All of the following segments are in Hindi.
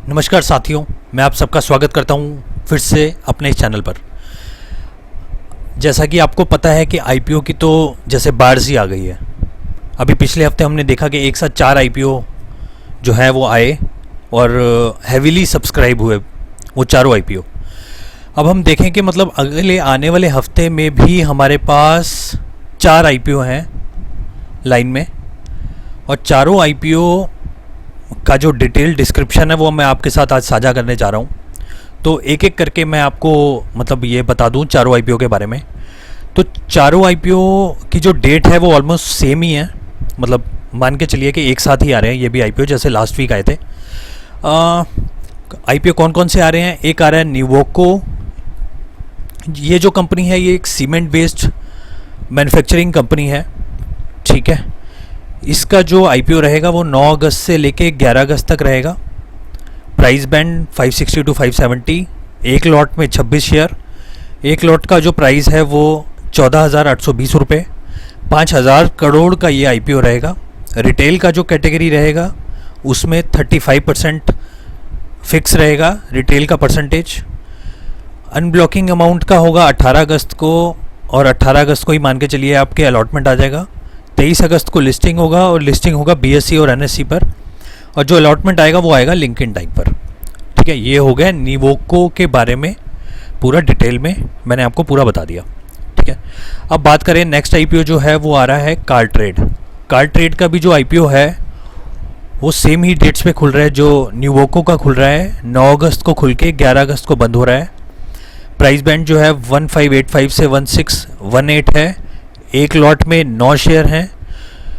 नमस्कार साथियों, मैं आप सबका स्वागत करता हूं फिर से अपने इस चैनल पर। जैसा कि आपको पता है कि आईपीओ की तो जैसे बाढ़ सी आ गई है। अभी पिछले हफ्ते हमने देखा कि एक साथ 4 आईपीओ जो है वो आए और हैवीली सब्सक्राइब हुए वो चारों आईपीओ। अब हम देखें कि मतलब अगले आने वाले हफ्ते में भी हमारे पास 4 आईपीओ हैं लाइन में, और चारों आईपीओ का जो डिटेल डिस्क्रिप्शन है वो मैं आपके साथ आज साझा करने जा रहा हूँ। तो एक एक करके मैं आपको मतलब ये बता दूँ चारों आईपीओ के बारे में। तो चारों आईपीओ की जो डेट है वो ऑलमोस्ट सेम ही है, मतलब मान के चलिए कि एक साथ ही आ रहे हैं ये भी आईपीओ, जैसे लास्ट वीक आए थे। आईपीओ कौन कौन से आ रहे हैं? एक आ रहा है न्यूवोको। ये जो कंपनी है ये एक सीमेंट बेस्ड मैन्युफैक्चरिंग कंपनी है, ठीक है। इसका जो आईपीओ रहेगा वो 9 अगस्त से लेके 11 अगस्त तक रहेगा। प्राइस बैंड 560 टू 570, एक लॉट में 26 शेयर। एक लॉट का जो प्राइस है वो 14,820 रुपये। 5,000 करोड़ का ये आईपीओ रहेगा। रिटेल का जो कैटेगरी रहेगा उसमें 35% फिक्स रहेगा रिटेल का परसेंटेज। अनब्लॉकिंग अमाउंट का होगा 18 अगस्त को, और 18 अगस्त को ही मान के चलिए आपके अलॉटमेंट आ जाएगा। 23 अगस्त को लिस्टिंग होगा, और लिस्टिंग होगा बीएसई और एनएसई पर, और जो अलॉटमेंट आएगा वो आएगा लिंक्डइन टाइम पर, ठीक है। ये हो गया न्यूवोको के बारे में पूरा डिटेल में मैंने आपको पूरा बता दिया, ठीक है। अब बात करें नेक्स्ट आईपीओ जो है वो आ रहा है कारट्रेड। कारट्रेड का भी जो आईपीओ है वो सेम ही डेट्स पे खुल रहा है जो न्यूवोको का खुल रहा है। 9 अगस्त को खुल के 11 अगस्त को बंद हो रहा है। प्राइस बैंड जो है 1585 से 1618 है। एक लॉट में 9 शेयर हैं।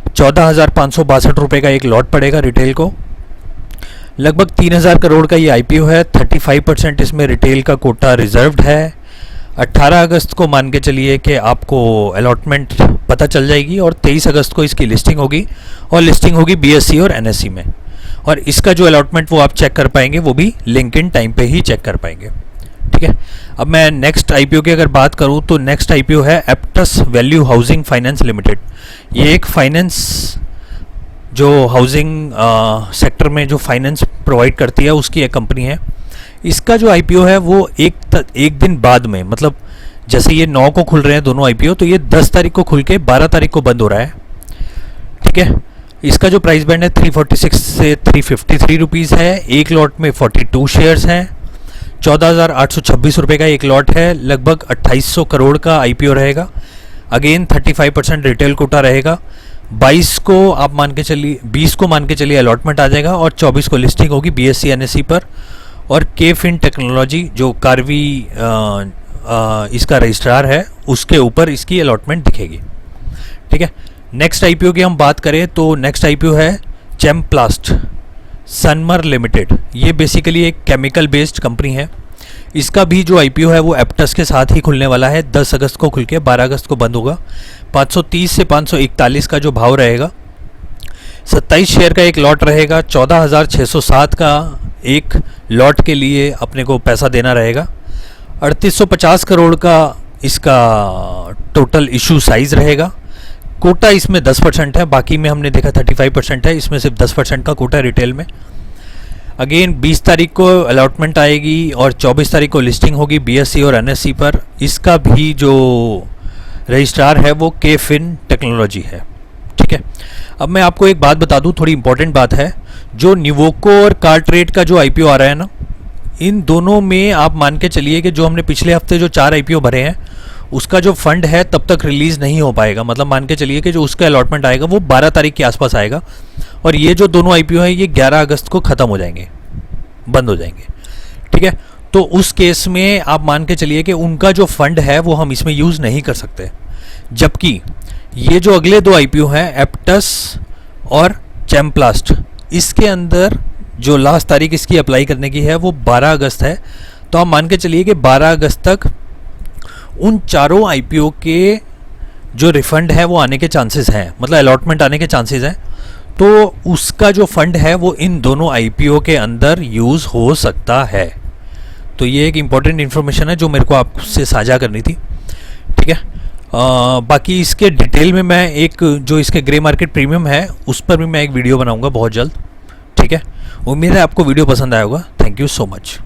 14,562 रुपये का एक लॉट पड़ेगा रिटेल को। लगभग 3,000 करोड़ का ये आईपीओ है। 35% इसमें रिटेल का कोटा रिजर्व्ड है। 18 अगस्त को मान के चलिए कि आपको अलॉटमेंट पता चल जाएगी, और 23 अगस्त को इसकी लिस्टिंग होगी, और लिस्टिंग होगी बीएसई और एनएसई में। और इसका जो अलॉटमेंट वो आप चेक कर पाएंगे वो भी लिंक्डइन टाइम पे ही चेक कर पाएंगे, ठीक है। अब मैं नेक्स्ट आईपीओ की अगर बात करूं तो नेक्स्ट आईपीओ है Aptus value housing finance limited. ये एक फाइनेंस जो हाउसिंग सेक्टर में जो फाइनेंस प्रोवाइड करती है उसकी एक कंपनी है। इसका जो आईपीओ है वो एक दिन बाद में, मतलब जैसे ये 9 को खुल रहे हैं दोनों आईपीओ, तो ये 10 तारीख को खुल के 12 तारीख को बंद हो रहा है, ठीक है। इसका जो प्राइस बैंड है 346 से 353 रुपीज़ है। एक लॉट में 42 शेयर्स हैं। 14,826 रुपये का एक लॉट है। लगभग 2,800 करोड़ का आईपीओ रहेगा। अगेन 35% रिटेल कोटा रहेगा। 22 को आप मान के चलिए 20 को मान के चलिए अलॉटमेंट आ जाएगा, और 24 को लिस्टिंग होगी बीएसई एनएसई पर, और के फिन टेक्नोलॉजी जो कार्वी इसका रजिस्ट्रार है उसके ऊपर इसकी अलॉटमेंट दिखेगी, ठीक है। नेक्स्ट आईपीओ की हम बात करें तो नेक्स्ट आईपीओ है चेमप्लास्ट सनमर लिमिटेड। ये बेसिकली एक केमिकल बेस्ड कंपनी है। इसका भी जो आईपीओ है वो एप्टस के साथ ही खुलने वाला है। 10 अगस्त को खुल के 12 अगस्त को बंद होगा। 530 से 541 का जो भाव रहेगा। 27 शेयर का एक लॉट रहेगा। 14,607 का एक लॉट के लिए अपने को पैसा देना रहेगा। 3,850 करोड़ का इसका टोटल इशू साइज रहेगा। कोटा इसमें 10% है, बाकी में हमने देखा 35% है, इसमें सिर्फ 10% का कोटा है रिटेल में। अगेन 20 तारीख को अलॉटमेंट आएगी, और 24 तारीख को लिस्टिंग होगी बीएसई और एनएसई पर। इसका भी जो रजिस्ट्रार है वो के फिन टेक्नोलॉजी है, ठीक है। अब मैं आपको एक बात बता दूं, थोड़ी इंपॉर्टेंट बात है। जो न्यूवोको और कारट्रेड का जो आईपीओ आ रहा है ना, इन दोनों में आप मान के चलिए कि जो हमने पिछले हफ्ते जो 4 आईपीओ भरे हैं उसका जो फंड है तब तक रिलीज़ नहीं हो पाएगा। मतलब मान के चलिए कि जो उसका अलॉटमेंट आएगा वो 12 तारीख के आसपास आएगा, और ये जो दोनों आईपीओ है ये 11 अगस्त को ख़त्म हो जाएंगे, बंद हो जाएंगे, ठीक है। तो उस केस में आप मान के चलिए कि उनका जो फंड है वो हम इसमें यूज़ नहीं कर सकते। जबकि ये जो अगले 2 आईपीओ हैं एप्टस और चेमप्लास्ट, इसके अंदर जो लास्ट तारीख इसकी अप्लाई करने की है वो 12 अगस्त है। तो आप मान के चलिए कि 12 अगस्त तक उन चारों आईपीओ के जो रिफंड है वो आने के चांसेस हैं, मतलब अलॉटमेंट आने के चांसेस हैं। तो उसका जो फंड है वो इन दोनों आईपीओ के अंदर यूज़ हो सकता है। तो ये एक इम्पॉर्टेंट इन्फॉर्मेशन है जो मेरे को आपसे साझा करनी थी, ठीक है। बाकी इसके डिटेल में मैं एक जो इसके ग्रे मार्केट प्रीमियम है उस पर भी मैं एक वीडियो बनाऊंगा बहुत जल्द, ठीक है। उम्मीद है आपको वीडियो पसंद आया होगा। Thank you so much.